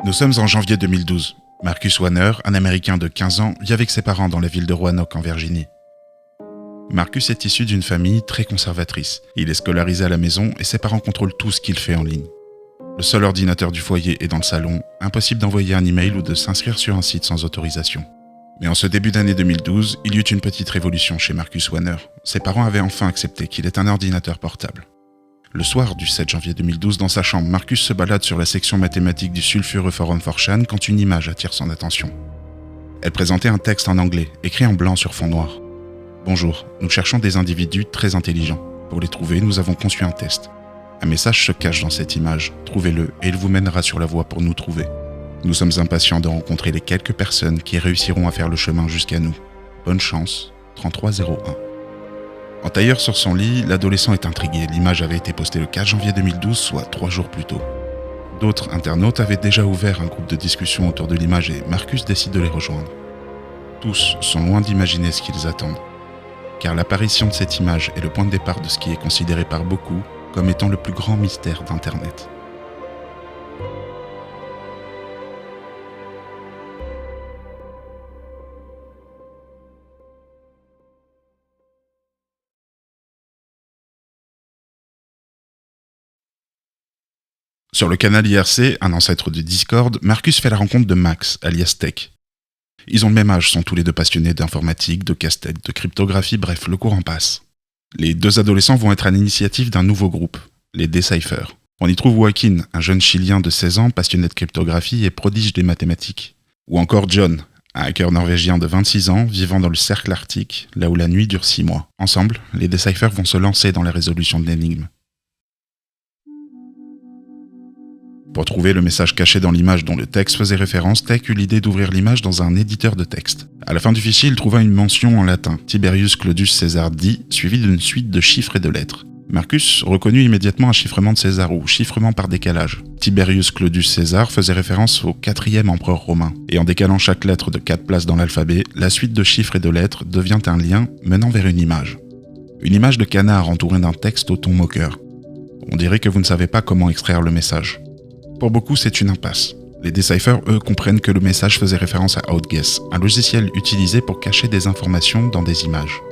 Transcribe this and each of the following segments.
Nous sommes en janvier 2012. Marcus Wanner, un Américain de 15 ans, vit avec ses parents dans la ville de Roanoke en Virginie. Marcus est issu d'une famille très conservatrice. Il est scolarisé à la maison et ses parents contrôlent tout ce qu'il fait en ligne. Le seul ordinateur du foyer est dans le salon, impossible d'envoyer un email ou de s'inscrire sur un site sans autorisation. Mais en ce début d'année 2012, il y eut une petite révolution chez Marcus Wanner. Ses parents avaient enfin accepté qu'il ait un ordinateur portable. Le soir du 7 janvier 2012, dans sa chambre, Marcus se balade sur la section mathématique du sulfureux forum 4chan quand une image attire son attention. Elle présentait un texte en anglais, écrit en blanc sur fond noir. « Bonjour, nous cherchons des individus très intelligents. Pour les trouver, nous avons conçu un test. Un message se cache dans cette image. Trouvez-le et il vous mènera sur la voie pour nous trouver. Nous sommes impatients de rencontrer les quelques personnes qui réussiront à faire le chemin jusqu'à nous. Bonne chance, 3301. » En tailleur sur son lit, l'adolescent est intrigué. L'image avait été postée le 4 janvier 2012, soit 3 jours plus tôt. D'autres internautes avaient déjà ouvert un groupe de discussion autour de l'image et Marcus décide de les rejoindre. Tous sont loin d'imaginer ce qu'ils attendent. Car l'apparition de cette image est le point de départ de ce qui est considéré par beaucoup comme étant le plus grand mystère d'Internet. Sur le canal IRC, un ancêtre du Discord, Marcus fait la rencontre de Max, alias Tech. Ils ont le même âge, sont tous les deux passionnés d'informatique, de casse-tête, de cryptographie, bref, le courant passe. Les deux adolescents vont être à l'initiative d'un nouveau groupe, les Decipher. On y trouve Joaquin, un jeune Chilien de 16 ans, passionné de cryptographie et prodige des mathématiques. Ou encore John, un hacker norvégien de 26 ans, vivant dans le cercle arctique, là où la nuit dure 6 mois. Ensemble, les Decipher vont se lancer dans la résolution de l'énigme. Pour trouver le message caché dans l'image dont le texte faisait référence, Tech eut l'idée d'ouvrir l'image dans un éditeur de texte. À la fin du fichier, il trouva une mention en latin, Tiberius Claudius Caesar dit, suivie d'une suite de chiffres et de lettres. Marcus reconnut immédiatement un chiffrement de César ou chiffrement par décalage. Tiberius Claudius Caesar faisait référence au 4e empereur romain, et en décalant chaque lettre de 4 places dans l'alphabet, la suite de chiffres et de lettres devient un lien menant vers une image. Une image de canard entourée d'un texte au ton moqueur. On dirait que vous ne savez pas comment extraire le message. Pour beaucoup, c'est une impasse. Les Decipher, eux, comprennent que le message faisait référence à Outguess, un logiciel utilisé pour cacher des informations dans des images.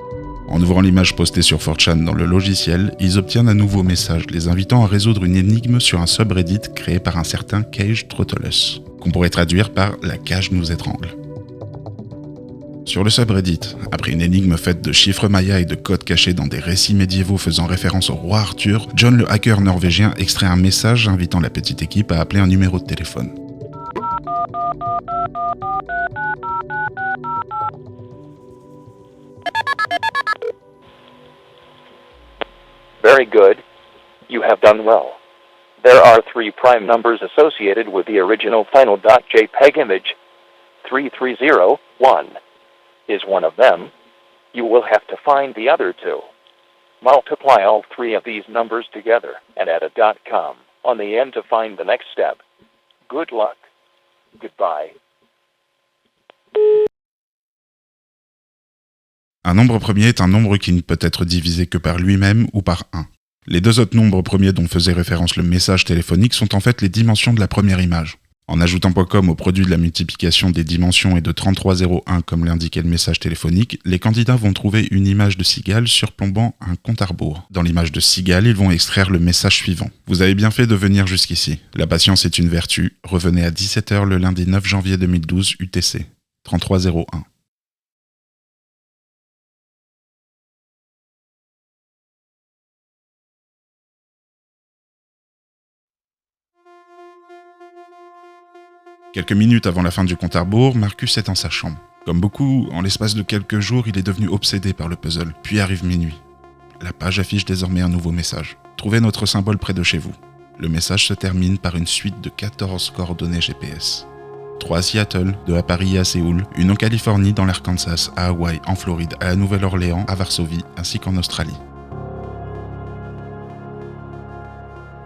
En ouvrant l'image postée sur 4chan dans le logiciel, ils obtiennent un nouveau message, les invitant à résoudre une énigme sur un subreddit créé par un certain Cage Trottolus, qu'on pourrait traduire par « la cage nous étrangle ». Sur le subreddit, après une énigme faite de chiffres mayas et de codes cachés dans des récits médiévaux faisant référence au roi Arthur, John le hacker norvégien extrait un message invitant la petite équipe à appeler un numéro de téléphone. Very good. You have done well. There are 3 prime numbers associated with the original final .jpeg image. 3301 is one of them. You will have to find the other 2. Multiply all 3 of these numbers together and add a .com on the end to find the next step. Good luck. Goodbye. Un nombre premier est un nombre qui ne peut être divisé que par lui-même ou par 1. Les 2 autres nombres premiers dont faisait référence le message téléphonique sont en fait les dimensions de la première image. En ajoutant .com au produit de la multiplication des dimensions et de 3301 comme l'indiquait le message téléphonique, les candidats vont trouver une image de cigale surplombant un compte à rebours. Dans l'image de cigale, ils vont extraire le message suivant. Vous avez bien fait de venir jusqu'ici. La patience est une vertu. Revenez à 17h le lundi 9 janvier 2012 UTC. 3301. Quelques minutes avant la fin du compte à rebours, Marcus est dans sa chambre. Comme beaucoup, en l'espace de quelques jours, il est devenu obsédé par le puzzle. Puis arrive minuit. La page affiche désormais un nouveau message. Trouvez notre symbole près de chez vous. Le message se termine par une suite de 14 coordonnées GPS. 3 à Seattle, 2 à Paris et à Séoul, 1 en Californie, dans l'Arkansas, à Hawaï, en Floride, à la Nouvelle-Orléans, à Varsovie, ainsi qu'en Australie.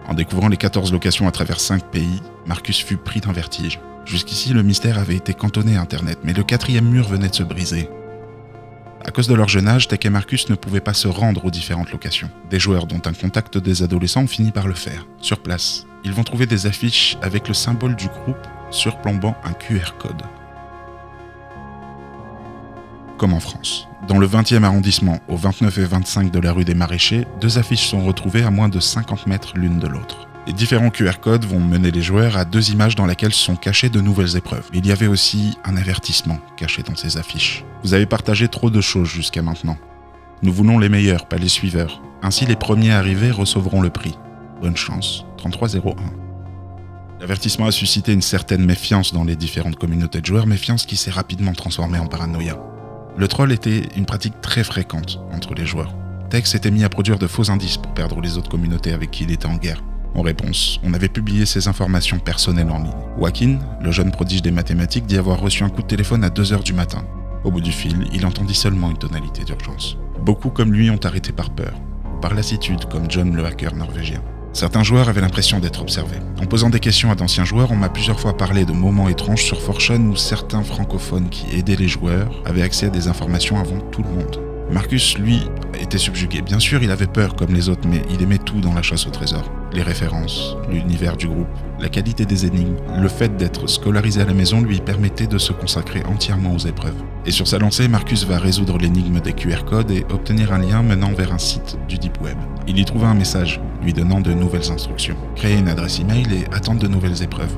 En découvrant les 14 locations à travers 5 pays, Marcus fut pris d'un vertige. Jusqu'ici, le mystère avait été cantonné à Internet, mais le 4e mur venait de se briser. À cause de leur jeune âge, Tech et Marcus ne pouvaient pas se rendre aux différentes locations. Des joueurs dont un contact des adolescents ont fini par le faire. Sur place, ils vont trouver des affiches avec le symbole du groupe surplombant un QR code. Comme en France. Dans le 20e arrondissement, au 29 et 25 de la rue des Maraîchers, 2 affiches sont retrouvées à moins de 50 mètres l'une de l'autre. Les différents QR codes vont mener les joueurs à 2 images dans lesquelles sont cachées de nouvelles épreuves. Mais il y avait aussi un avertissement caché dans ces affiches. Vous avez partagé trop de choses jusqu'à maintenant. Nous voulons les meilleurs, pas les suiveurs. Ainsi, les premiers arrivés recevront le prix. Bonne chance, 3301. L'avertissement a suscité une certaine méfiance dans les différentes communautés de joueurs, méfiance qui s'est rapidement transformée en paranoïa. Le troll était une pratique très fréquente entre les joueurs. Tex s'était mis à produire de faux indices pour perdre les autres communautés avec qui il était en guerre. En réponse, on avait publié ces informations personnelles en ligne. Joaquin, le jeune prodige des mathématiques, dit avoir reçu un coup de téléphone à 2h du matin. Au bout du fil, il entendit seulement une tonalité d'urgence. Beaucoup comme lui ont arrêté par peur, par lassitude comme John le hacker norvégien. Certains joueurs avaient l'impression d'être observés. En posant des questions à d'anciens joueurs, on m'a plusieurs fois parlé de moments étranges sur 4chan où certains francophones qui aidaient les joueurs avaient accès à des informations avant tout le monde. Marcus, lui, était subjugué. Bien sûr, il avait peur comme les autres, mais il aimait tout dans la chasse au trésor. Les références, l'univers du groupe, la qualité des énigmes, le fait d'être scolarisé à la maison lui permettait de se consacrer entièrement aux épreuves. Et sur sa lancée, Marcus va résoudre l'énigme des QR codes et obtenir un lien menant vers un site du Deep Web. Il y trouva un message lui donnant de nouvelles instructions. Créer une adresse email et attendre de nouvelles épreuves.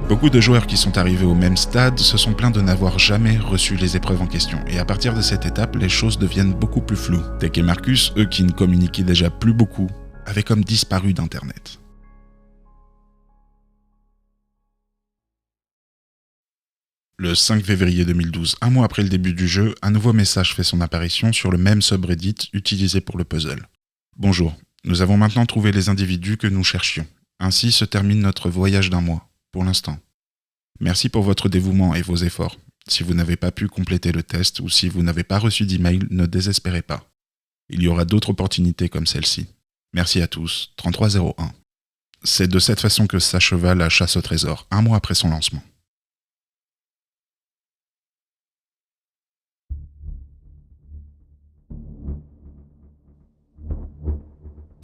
Beaucoup de joueurs qui sont arrivés au même stade se sont plaints de n'avoir jamais reçu les épreuves en question, et à partir de cette étape, les choses deviennent beaucoup plus floues. Tech et Marcus, eux qui ne communiquaient déjà plus beaucoup, avaient comme disparu d'Internet. Le 5 février 2012, un mois après le début du jeu, un nouveau message fait son apparition sur le même subreddit utilisé pour le puzzle. Bonjour, nous avons maintenant trouvé les individus que nous cherchions. Ainsi se termine notre voyage d'un mois. Pour l'instant. Merci pour votre dévouement et vos efforts. Si vous n'avez pas pu compléter le test ou si vous n'avez pas reçu d'email, ne désespérez pas. Il y aura d'autres opportunités comme celle-ci. Merci à tous, 3301. C'est de cette façon que s'acheva la chasse au trésor, un mois après son lancement.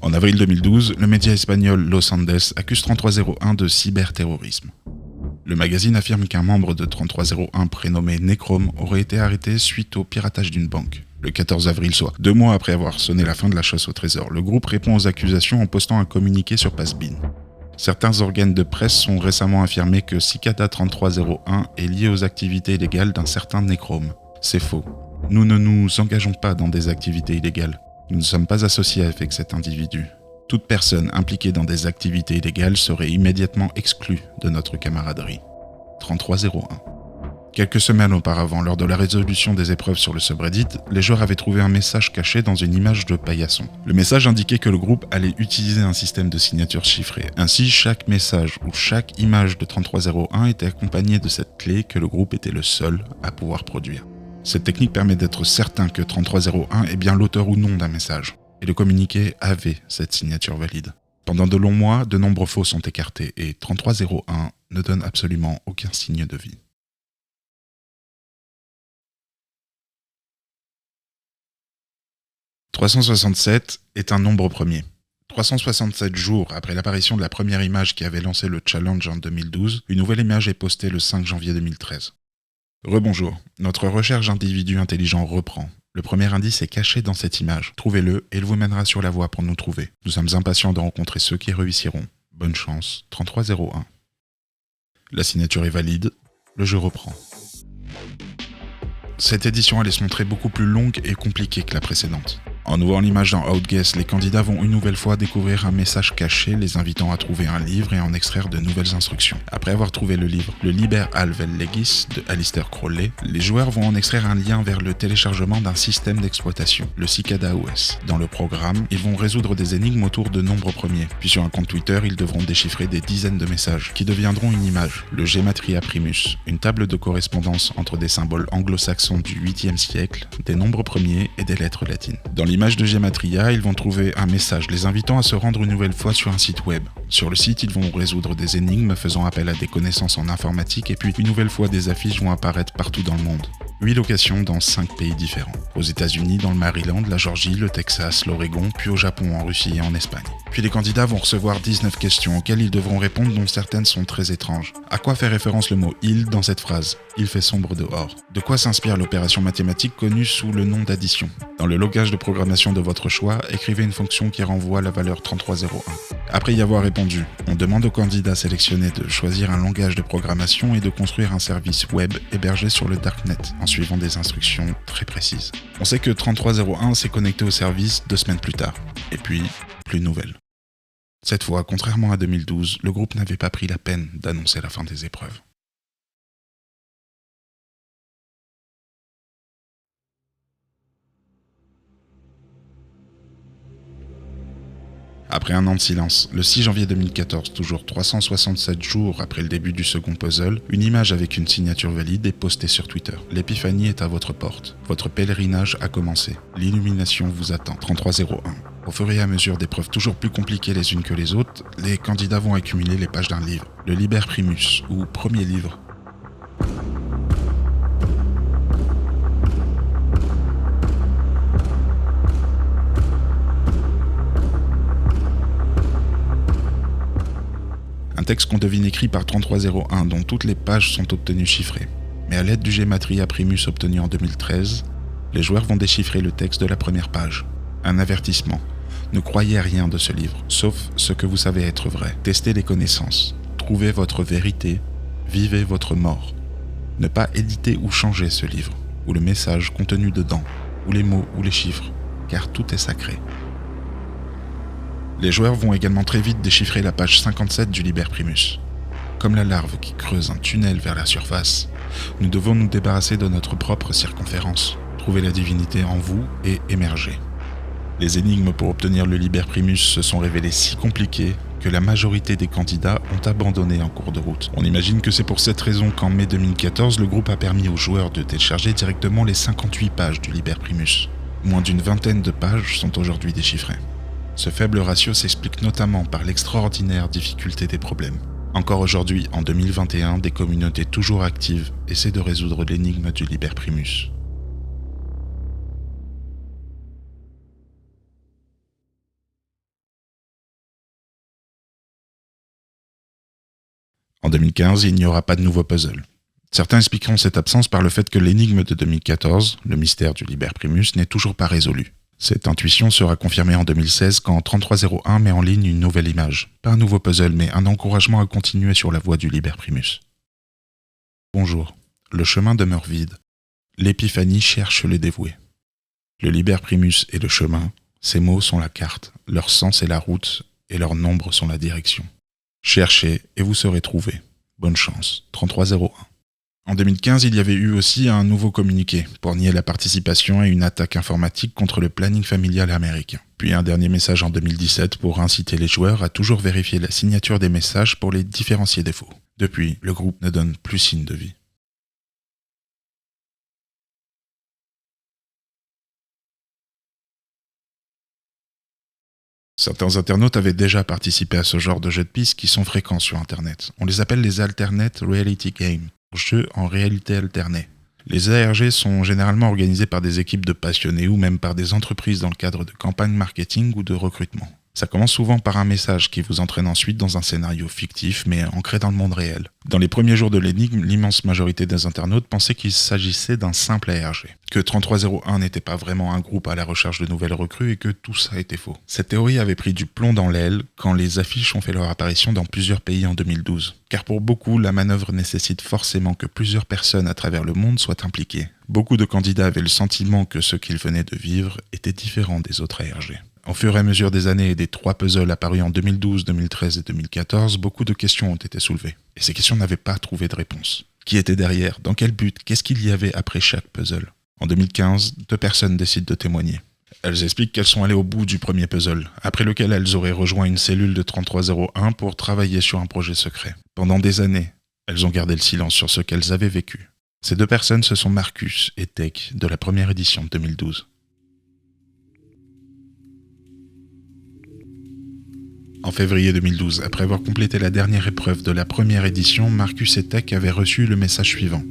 En avril 2012, le média espagnol Los Andes accuse 3301 de cyberterrorisme. Le magazine affirme qu'un membre de 3301 prénommé Necrom aurait été arrêté suite au piratage d'une banque. Le 14 avril, soit 2 mois après avoir sonné la fin de la chasse au trésor, le groupe répond aux accusations en postant un communiqué sur Passbean. Certains organes de presse ont récemment affirmé que Cicada 3301 est lié aux activités illégales d'un certain Necrom. C'est faux. Nous ne nous engageons pas dans des activités illégales. Nous ne sommes pas associés avec cet individu. Toute personne impliquée dans des activités illégales serait immédiatement exclue de notre camaraderie. 3301. Quelques semaines auparavant, lors de la résolution des épreuves sur le subreddit, les joueurs avaient trouvé un message caché dans une image de paillasson. Le message indiquait que le groupe allait utiliser un système de signature chiffrée. Ainsi, chaque message ou chaque image de 3301 était accompagné de cette clé que le groupe était le seul à pouvoir produire. Cette technique permet d'être certain que 3301 est bien l'auteur ou non d'un message, et le communiqué avait cette signature valide. Pendant de longs mois, de nombreux faux sont écartés, et 3301 ne donne absolument aucun signe de vie. « 367 est un nombre premier. 367 jours après l'apparition de la première image qui avait lancé le challenge en 2012, une nouvelle image est postée le 5 janvier 2013. Rebonjour, notre recherche d'individus intelligents reprend. Le premier indice est caché dans cette image. Trouvez-le et il vous mènera sur la voie pour nous trouver. Nous sommes impatients de rencontrer ceux qui réussiront. Bonne chance, 3301. La signature est valide, le jeu reprend. Cette édition allait se montrer beaucoup plus longue et compliquée que la précédente. En ouvrant l'image dans Outguess, les candidats vont une nouvelle fois découvrir un message caché les invitant à trouver un livre et en extraire de nouvelles instructions. Après avoir trouvé le livre Le Liber Alvel Legis de Alistair Crowley, les joueurs vont en extraire un lien vers le téléchargement d'un système d'exploitation, le Cicada OS. Dans le programme, ils vont résoudre des énigmes autour de nombres premiers. Puis sur un compte Twitter, ils devront déchiffrer des dizaines de messages qui deviendront une image, le Gematria Primus, une table de correspondance entre des symboles anglo-saxons du 8e siècle, des nombres premiers et des lettres latines. Dans l'image de Gematria, ils vont trouver un message les invitant à se rendre une nouvelle fois sur un site web. Sur le site, ils vont résoudre des énigmes faisant appel à des connaissances en informatique et puis une nouvelle fois des affiches vont apparaître partout dans le monde. 8 locations dans 5 pays différents. Aux États-Unis, dans le Maryland, la Georgie, le Texas, l'Oregon, puis au Japon, en Russie et en Espagne. Puis les candidats vont recevoir 19 questions auxquelles ils devront répondre, dont certaines sont très étranges. À quoi fait référence le mot « il » dans cette phrase ? Il fait sombre dehors. De quoi s'inspire l'opération mathématique connue sous le nom d'addition ? Dans le langage de programmation de votre choix, écrivez une fonction qui renvoie la valeur 3301. Après y avoir répondu, on demande aux candidats sélectionnés de choisir un langage de programmation et de construire un service web hébergé sur le Darknet, en suivant des instructions très précises. On sait que 3301 s'est connecté au service 2 semaines plus tard. Et puis, plus de nouvelles. Cette fois, contrairement à 2012, le groupe n'avait pas pris la peine d'annoncer la fin des épreuves. Après un an de silence, le 6 janvier 2014, toujours 367 jours après le début du second puzzle, une image avec une signature valide est postée sur Twitter. L'épiphanie est à votre porte. Votre pèlerinage a commencé. L'illumination vous attend. 3301. Au fur et à mesure d'épreuves toujours plus compliquées les unes que les autres, les candidats vont accumuler les pages d'un livre. Le Liber Primus, ou premier livre. Un texte qu'on devine écrit par 3301 dont toutes les pages sont obtenues chiffrées. Mais à l'aide du Gematria Primus obtenu en 2013, les joueurs vont déchiffrer le texte de la première page. Un avertissement. Ne croyez à rien de ce livre, sauf ce que vous savez être vrai. Testez les connaissances. Trouvez votre vérité. Vivez votre mort. Ne pas éditer ou changer ce livre, ou le message contenu dedans, ou les mots ou les chiffres, car tout est sacré. Les joueurs vont également très vite déchiffrer la page 57 du Liber Primus. Comme la larve qui creuse un tunnel vers la surface, nous devons nous débarrasser de notre propre circonférence, trouver la divinité en vous et émerger. Les énigmes pour obtenir le Liber Primus se sont révélées si compliquées que la majorité des candidats ont abandonné en cours de route. On imagine que c'est pour cette raison qu'en mai 2014, le groupe a permis aux joueurs de télécharger directement les 58 pages du Liber Primus. Moins d'une vingtaine de pages sont aujourd'hui déchiffrées. Ce faible ratio s'explique notamment par l'extraordinaire difficulté des problèmes. Encore aujourd'hui, en 2021, des communautés toujours actives essaient de résoudre l'énigme du Liber Primus. En 2015, il n'y aura pas de nouveau puzzle. Certains expliqueront cette absence par le fait que l'énigme de 2014, le mystère du Liber Primus, n'est toujours pas résolu. Cette intuition sera confirmée en 2016 quand 3301 met en ligne une nouvelle image. Pas un nouveau puzzle, mais un encouragement à continuer sur la voie du Liber Primus. Bonjour, le chemin demeure vide. L'épiphanie cherche les dévoués. Le Liber Primus est le chemin, ces mots sont la carte, leur sens est la route, et leurs nombres sont la direction. Cherchez et vous serez trouvés. Bonne chance, 3301. En 2015, il y avait eu aussi un nouveau communiqué pour nier la participation à une attaque informatique contre le planning familial américain. Puis un dernier message en 2017 pour inciter les joueurs à toujours vérifier la signature des messages pour les différencier des faux. Depuis, le groupe ne donne plus signe de vie. Certains internautes avaient déjà participé à ce genre de jeux de pistes qui sont fréquents sur Internet. On les appelle les Alternate Reality Games. Jeux en réalité alternée. Les ARG sont généralement organisés par des équipes de passionnés ou même par des entreprises dans le cadre de campagnes marketing ou de recrutement. Ça commence souvent par un message qui vous entraîne ensuite dans un scénario fictif mais ancré dans le monde réel. Dans les premiers jours de l'énigme, l'immense majorité des internautes pensaient qu'il s'agissait d'un simple ARG, que 3301 n'était pas vraiment un groupe à la recherche de nouvelles recrues et que tout ça était faux. Cette théorie avait pris du plomb dans l'aile quand les affiches ont fait leur apparition dans plusieurs pays en 2012. Car pour beaucoup, la manœuvre nécessite forcément que plusieurs personnes à travers le monde soient impliquées. Beaucoup de candidats avaient le sentiment que ce qu'ils venaient de vivre était différent des autres ARG. Au fur et à mesure des années et des 3 puzzles apparus en 2012, 2013 et 2014, beaucoup de questions ont été soulevées. Et ces questions n'avaient pas trouvé de réponse. Qui était derrière ? Dans quel but ? Qu'est-ce qu'il y avait après chaque puzzle ? En 2015, 2 personnes décident de témoigner. Elles expliquent qu'elles sont allées au bout du premier puzzle, après lequel elles auraient rejoint une cellule de 3301 pour travailler sur un projet secret. Pendant des années, elles ont gardé le silence sur ce qu'elles avaient vécu. Ces 2 personnes, ce sont Marcus et Tech de la première édition de 2012. En février 2012, après avoir complété la dernière épreuve de la première édition, Marcus et Tech avaient reçu le message suivant.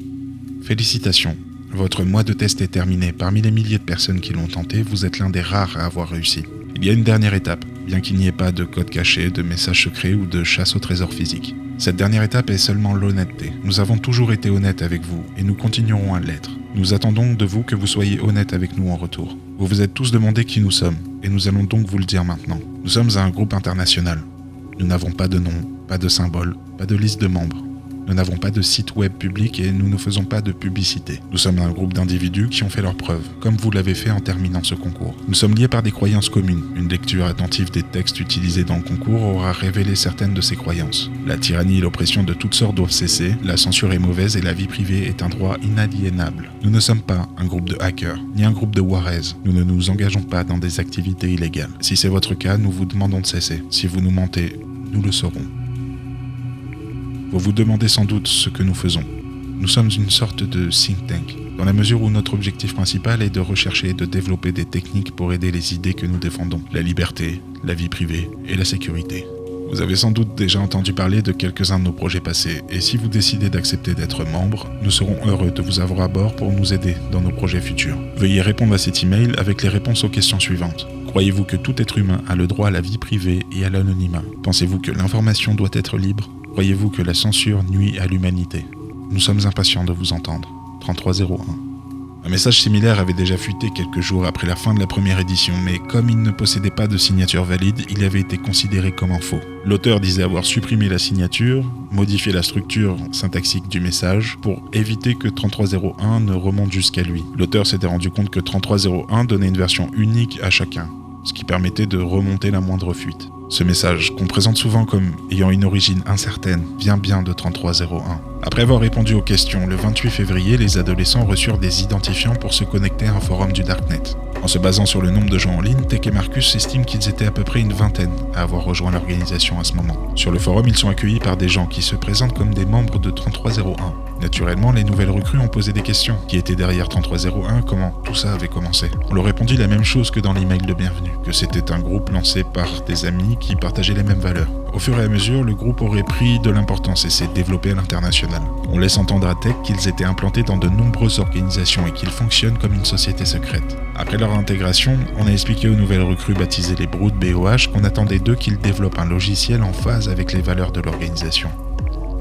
Félicitations, Votre mois de test est terminé. Parmi les milliers de personnes qui l'ont tenté, vous êtes l'un des rares à avoir réussi. Il y a une dernière étape, bien qu'il n'y ait pas de code caché, de message secret ou de chasse au trésor physique. Cette dernière étape est seulement l'honnêteté. Nous avons toujours été honnêtes avec vous et nous continuerons à l'être. Nous attendons de vous que vous soyez honnêtes avec nous en retour. Vous vous êtes tous demandé qui nous sommes et nous allons donc vous le dire maintenant. Nous sommes un groupe international. Nous n'avons pas de nom, pas de symbole, pas de liste de membres. Nous n'avons pas de site web public et nous ne faisons pas de publicité. Nous sommes un groupe d'individus qui ont fait leurs preuves, comme vous l'avez fait en terminant ce concours. Nous sommes liés par des croyances communes. Une lecture attentive des textes utilisés dans le concours aura révélé certaines de ces croyances. La tyrannie et l'oppression de toutes sortes doivent cesser, la censure est mauvaise et la vie privée est un droit inaliénable. Nous ne sommes pas un groupe de hackers, ni un groupe de warez. Nous ne nous engageons pas dans des activités illégales. Si c'est votre cas, nous vous demandons de cesser. Si vous nous mentez, nous le saurons. Vous vous demandez sans doute ce que nous faisons. Nous sommes une sorte de think tank, dans la mesure où notre objectif principal est de rechercher et de développer des techniques pour aider les idées que nous défendons, la liberté, la vie privée et la sécurité. Vous avez sans doute déjà entendu parler de quelques-uns de nos projets passés, et si vous décidez d'accepter d'être membre, nous serons heureux de vous avoir à bord pour nous aider dans nos projets futurs. Veuillez répondre à cet email avec les réponses aux questions suivantes. Croyez-vous que tout être humain a le droit à la vie privée et à l'anonymat? Pensez-vous que l'information doit être libre? Croyez-vous que la censure nuit à l'humanité? Nous sommes impatients de vous entendre. 3301. Un message similaire avait déjà fuité quelques jours après la fin de la première édition, mais comme il ne possédait pas de signature valide, il avait été considéré comme un faux. L'auteur disait avoir supprimé la signature, modifié la structure syntaxique du message pour éviter que 3301 ne remonte jusqu'à lui. L'auteur s'était rendu compte que 3301 donnait une version unique à chacun, ce qui permettait de remonter la moindre fuite. Ce message, qu'on présente souvent comme ayant une origine incertaine, vient bien de 3301. Après avoir répondu aux questions, le 28 février, les adolescents reçurent des identifiants pour se connecter à un forum du Darknet. En se basant sur le nombre de gens en ligne, Tech et Marcus estiment qu'ils étaient à peu près une vingtaine à avoir rejoint l'organisation à ce moment. Sur le forum, ils sont accueillis par des gens qui se présentent comme des membres de 3301. Naturellement, les nouvelles recrues ont posé des questions. Qui était derrière 3301? Comment tout ça avait commencé? On leur répondit la même chose que dans l'email de bienvenue, que c'était un groupe lancé par des amis qui partageaient les mêmes valeurs. Au fur et à mesure, le groupe aurait pris de l'importance et s'est développé à l'international. On laisse entendre à Tech qu'ils étaient implantés dans de nombreuses organisations et qu'ils fonctionnent comme une société secrète. Après leur intégration, on a expliqué aux nouvelles recrues baptisées les Brutes BOH qu'on attendait d'eux qu'ils développent un logiciel en phase avec les valeurs de l'organisation.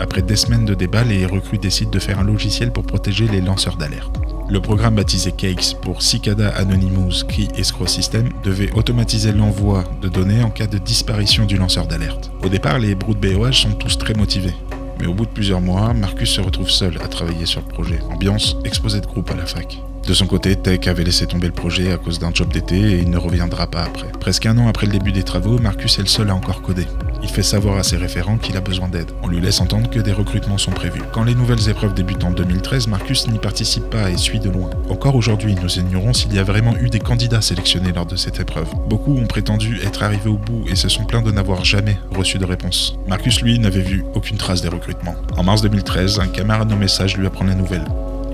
Après des semaines de débats, les recrues décident de faire un logiciel pour protéger les lanceurs d'alerte. Le programme baptisé Cakes pour Cicada Anonymous Key Escrow System devait automatiser l'envoi de données en cas de disparition du lanceur d'alerte. Au départ, les Brutes BOH sont tous très motivés. Mais au bout de plusieurs mois, Marcus se retrouve seul à travailler sur le projet. Ambiance exposé de groupe à la fac. De son côté, Tech avait laissé tomber le projet à cause d'un job d'été et il ne reviendra pas après. Presque un an après le début des travaux, Marcus est le seul à encore coder. Il fait savoir à ses référents qu'il a besoin d'aide. On lui laisse entendre que des recrutements sont prévus. Quand les nouvelles épreuves débutent en 2013, Marcus n'y participe pas et suit de loin. Encore aujourd'hui, nous ignorons s'il y a vraiment eu des candidats sélectionnés lors de cette épreuve. Beaucoup ont prétendu être arrivés au bout et se sont plaints de n'avoir jamais reçu de réponse. Marcus, lui, n'avait vu aucune trace des recrutements. En mars 2013, un camarade nommé Sage lui apprend la nouvelle.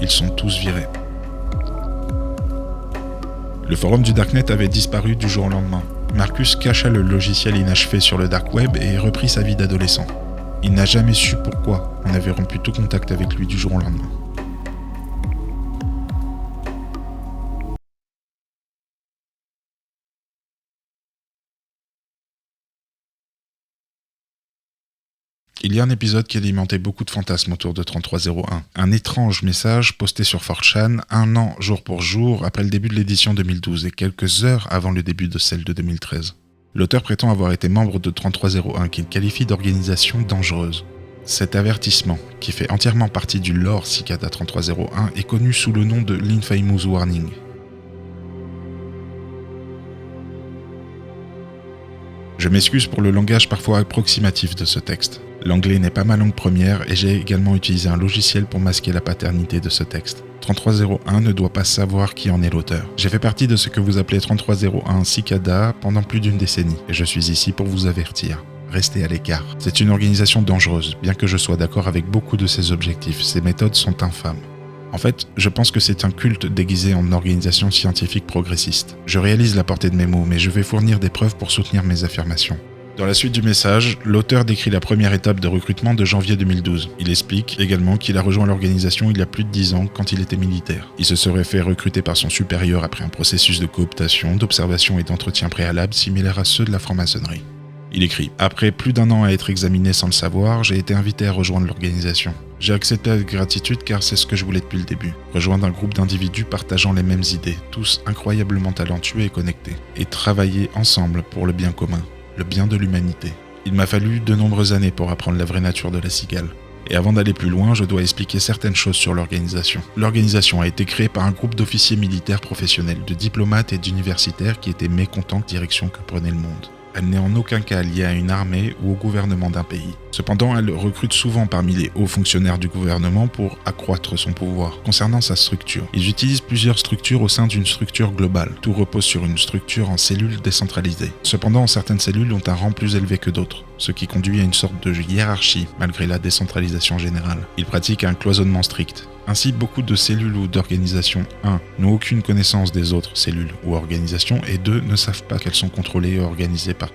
Ils sont tous virés. Le forum du Darknet avait disparu du jour au lendemain. Marcus cacha le logiciel inachevé sur le Dark Web et reprit sa vie d'adolescent. Il n'a jamais su pourquoi on avait rompu tout contact avec lui du jour au lendemain. Il y a un épisode qui alimentait beaucoup de fantasmes autour de 3301. Un étrange message posté sur 4chan un an jour pour jour après le début de l'édition 2012 et quelques heures avant le début de celle de 2013. L'auteur prétend avoir été membre de 3301 qu'il qualifie d'organisation dangereuse. Cet avertissement, qui fait entièrement partie du lore Cicada 3301, est connu sous le nom de l'Infamous Warning. Je m'excuse pour le langage parfois approximatif de ce texte. L'anglais n'est pas ma langue première et j'ai également utilisé un logiciel pour masquer la paternité de ce texte. 3301 ne doit pas savoir qui en est l'auteur. J'ai fait partie de ce que vous appelez 3301 Cicada pendant plus d'une décennie et je suis ici pour vous avertir. Restez à l'écart. C'est une organisation dangereuse, bien que je sois d'accord avec beaucoup de ses objectifs. Ses méthodes sont infâmes. En fait, je pense que c'est un culte déguisé en organisation scientifique progressiste. Je réalise la portée de mes mots, mais je vais fournir des preuves pour soutenir mes affirmations. Dans la suite du message, l'auteur décrit la première étape de recrutement de janvier 2012. Il explique également qu'il a rejoint l'organisation il y a plus de 10 ans quand il était militaire. Il se serait fait recruter par son supérieur après un processus de cooptation, d'observation et d'entretien préalable similaire à ceux de la franc-maçonnerie. Il écrit « Après plus d'1 an à être examiné sans le savoir, j'ai été invité à rejoindre l'organisation. J'ai accepté avec gratitude car c'est ce que je voulais depuis le début. Rejoindre un groupe d'individus partageant les mêmes idées, tous incroyablement talentueux et connectés, et travailler ensemble pour le bien commun. Le bien de l'humanité. Il m'a fallu de nombreuses années pour apprendre la vraie nature de la cigale. Et avant d'aller plus loin, je dois expliquer certaines choses sur l'organisation. L'organisation a été créée par un groupe d'officiers militaires professionnels, de diplomates et d'universitaires qui étaient mécontents de la direction que prenait le monde. Elle n'est en aucun cas liée à une armée ou au gouvernement d'un pays. Cependant, elle recrute souvent parmi les hauts fonctionnaires du gouvernement pour accroître son pouvoir. Concernant sa structure, ils utilisent plusieurs structures au sein d'une structure globale. Tout repose sur une structure en cellules décentralisées. Cependant, certaines cellules ont un rang plus élevé que d'autres, ce qui conduit à une sorte de hiérarchie malgré la décentralisation générale. Ils pratiquent un cloisonnement strict. Ainsi, beaucoup de cellules ou d'organisations 1 n'ont aucune connaissance des autres cellules ou organisations et 2 ne savent pas qu'elles sont contrôlées et organisées par.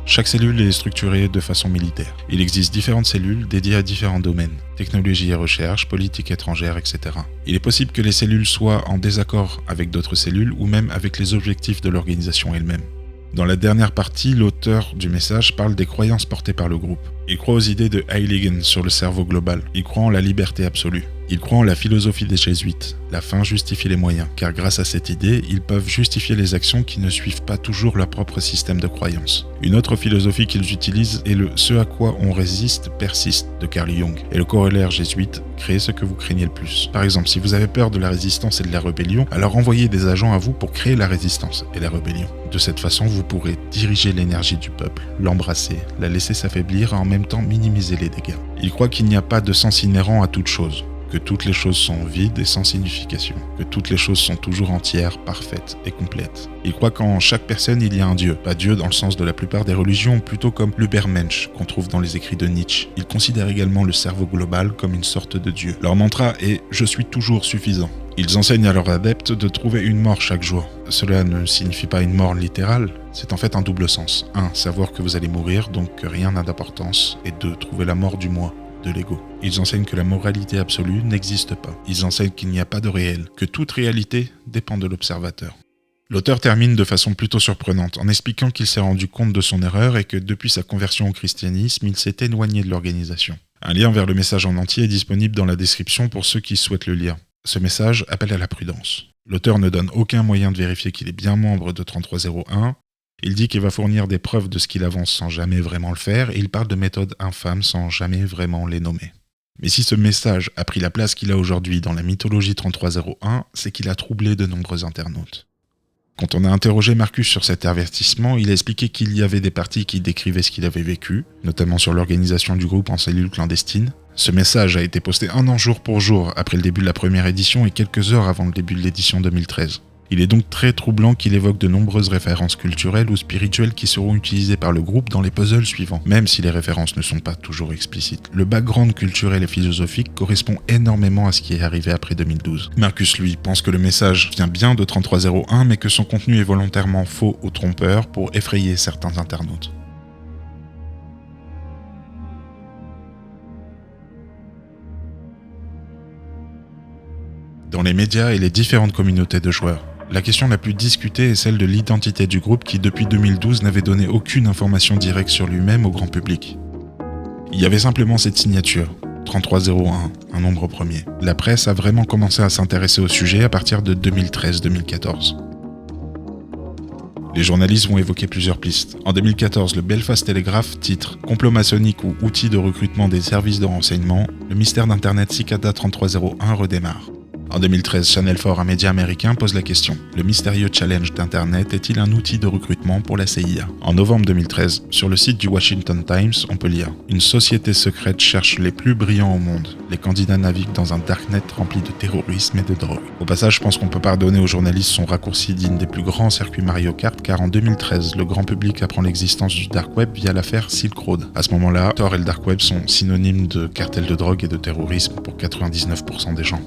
Chaque cellule est structurée de façon militaire. Il existe différentes cellules dédiées à différents domaines, technologie et recherche, politique étrangère, etc. Il est possible que les cellules soient en désaccord avec d'autres cellules ou même avec les objectifs de l'organisation elle-même. Dans la dernière partie, l'auteur du message parle des croyances portées par le groupe. Il croit aux idées de Heiligen sur le cerveau global. Il croit en la liberté absolue. Il croit en la philosophie des jésuites. La fin justifie les moyens, car grâce à cette idée, ils peuvent justifier les actions qui ne suivent pas toujours leur propre système de croyance. Une autre philosophie qu'ils utilisent est le « ce à quoi on résiste persiste » de Carl Jung, et le corollaire jésuite « créez ce que vous craignez le plus ». Par exemple, si vous avez peur de la résistance et de la rébellion, alors envoyez des agents à vous pour créer la résistance et la rébellion. De cette façon, vous pourrez diriger l'énergie du peuple, l'embrasser, la laisser s'affaiblir et en même temps minimiser les dégâts. Il croit qu'il n'y a pas de sens inhérent à toute chose, que toutes les choses sont vides et sans signification, que toutes les choses sont toujours entières, parfaites et complètes. Il croit qu'en chaque personne il y a un Dieu, pas Dieu dans le sens de la plupart des religions, plutôt comme l'Ubermensch qu'on trouve dans les écrits de Nietzsche. Il considère également le cerveau global comme une sorte de Dieu. Leur mantra est « Je suis toujours suffisant ». Ils enseignent à leurs adeptes de trouver une mort chaque jour. Cela ne signifie pas une mort littérale, c'est en fait un double sens. 1. Savoir que vous allez mourir, donc que rien n'a d'importance, et 2. Trouver la mort du moi, de l'ego. Ils enseignent que la moralité absolue n'existe pas. Ils enseignent qu'il n'y a pas de réel, que toute réalité dépend de l'observateur. L'auteur termine de façon plutôt surprenante en expliquant qu'il s'est rendu compte de son erreur et que depuis sa conversion au christianisme, il s'est éloigné de l'organisation. Un lien vers le message en entier est disponible dans la description pour ceux qui souhaitent le lire. Ce message appelle à la prudence. L'auteur ne donne aucun moyen de vérifier qu'il est bien membre de 3301. Il dit qu'il va fournir des preuves de ce qu'il avance sans jamais vraiment le faire, et il parle de méthodes infâmes sans jamais vraiment les nommer. Mais si ce message a pris la place qu'il a aujourd'hui dans la mythologie 3301, c'est qu'il a troublé de nombreux internautes. Quand on a interrogé Marcus sur cet avertissement, il a expliqué qu'il y avait des parties qui décrivaient ce qu'il avait vécu, notamment sur l'organisation du groupe en cellules clandestines. Ce message a été posté 1 an jour pour jour après le début de la première édition et quelques heures avant le début de l'édition 2013. Il est donc très troublant qu'il évoque de nombreuses références culturelles ou spirituelles qui seront utilisées par le groupe dans les puzzles suivants, même si les références ne sont pas toujours explicites. Le background culturel et philosophique correspond énormément à ce qui est arrivé après 2012. Marcus, lui, pense que le message vient bien de 3301, mais que son contenu est volontairement faux ou trompeur pour effrayer certains internautes. Dans les médias et les différentes communautés de joueurs, la question la plus discutée est celle de l'identité du groupe qui, depuis 2012, n'avait donné aucune information directe sur lui-même au grand public. Il y avait simplement cette signature, 3301, un nombre premier. La presse a vraiment commencé à s'intéresser au sujet à partir de 2013-2014. Les journalistes vont évoquer plusieurs pistes. En 2014, le Belfast Telegraph titre « Complot maçonnique ou outil de recrutement des services de renseignement, le mystère d'Internet Cicada 3301 redémarre ». En 2013, Channel 4, un média américain, pose la question « Le mystérieux challenge d'Internet est-il un outil de recrutement pour la CIA ?» En novembre 2013, sur le site du Washington Times, on peut lire « Une société secrète cherche les plus brillants au monde. Les candidats naviguent dans un darknet rempli de terrorisme et de drogue. » Au passage, je pense qu'on peut pardonner aux journalistes son raccourci digne des plus grands circuits Mario Kart, car en 2013, le grand public apprend l'existence du Dark Web via l'affaire Silk Road. À ce moment-là, Tor et le Dark Web sont synonymes de cartels de drogue et de terrorisme pour 99% des gens.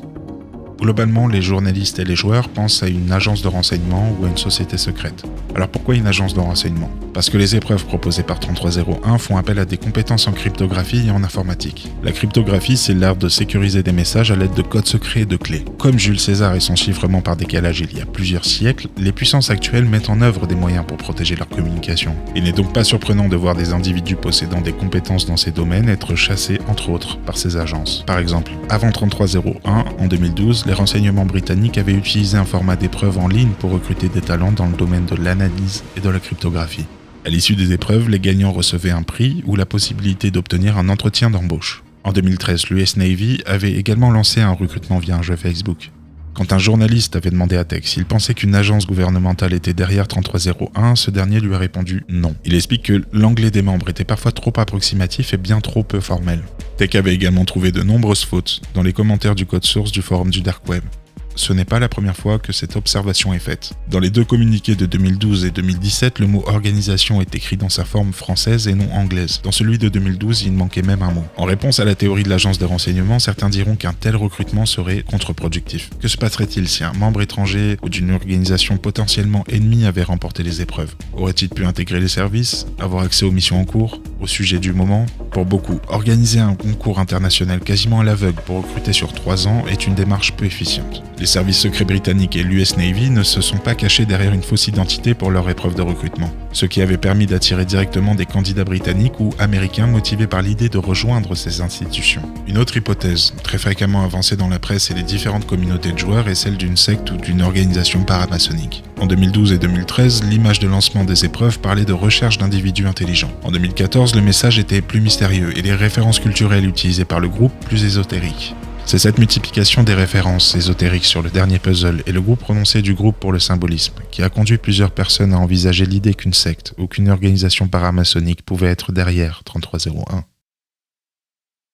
Globalement, les journalistes et les joueurs pensent à une agence de renseignement ou à une société secrète. Alors pourquoi une agence de renseignement ? Parce que les épreuves proposées par 3301 font appel à des compétences en cryptographie et en informatique. La cryptographie, c'est l'art de sécuriser des messages à l'aide de codes secrets et de clés. Comme Jules César et son chiffrement par décalage il y a plusieurs siècles, les puissances actuelles mettent en œuvre des moyens pour protéger leur communication. Il n'est donc pas surprenant de voir des individus possédant des compétences dans ces domaines être chassés, entre autres, par ces agences. Par exemple, avant 3301, en 2012, les renseignements britanniques avaient utilisé un format d'épreuve en ligne pour recruter des talents dans le domaine de l'analyse et de la cryptographie. À l'issue des épreuves, les gagnants recevaient un prix ou la possibilité d'obtenir un entretien d'embauche. En 2013, l'US Navy avait également lancé un recrutement via un jeu Facebook. Quand un journaliste avait demandé à Tech s'il pensait qu'une agence gouvernementale était derrière 3301, ce dernier lui a répondu non. Il explique que l'anglais des membres était parfois trop approximatif et bien trop peu formel. Tech avait également trouvé de nombreuses fautes dans les commentaires du code source du forum du Dark Web. Ce n'est pas la première fois que cette observation est faite. Dans les deux communiqués de 2012 et 2017, le mot organisation est écrit dans sa forme française et non anglaise. Dans celui de 2012, il manquait même un mot. En réponse à la théorie de l'agence de renseignement, certains diront qu'un tel recrutement serait contre-productif. Que se passerait-il si un membre étranger ou d'une organisation potentiellement ennemie avait remporté les épreuves? Aurait-il pu intégrer les services, avoir accès aux missions en cours, au sujet du moment? Pour beaucoup, organiser un concours international quasiment à l'aveugle pour recruter sur 3 ans est une démarche peu efficiente. Les services secrets britanniques et l'US Navy ne se sont pas cachés derrière une fausse identité pour leur épreuve de recrutement, ce qui avait permis d'attirer directement des candidats britanniques ou américains motivés par l'idée de rejoindre ces institutions. Une autre hypothèse, très fréquemment avancée dans la presse et les différentes communautés de joueurs, est celle d'une secte ou d'une organisation paramaçonnique. En 2012 et 2013, l'image de lancement des épreuves parlait de recherche d'individus intelligents. En 2014, le message était plus mystérieux et les références culturelles utilisées par le groupe plus ésotériques. C'est cette multiplication des références ésotériques sur le dernier puzzle et le goût prononcé du groupe pour le symbolisme qui a conduit plusieurs personnes à envisager l'idée qu'une secte ou qu'une organisation paramaçonnique pouvait être derrière 3301.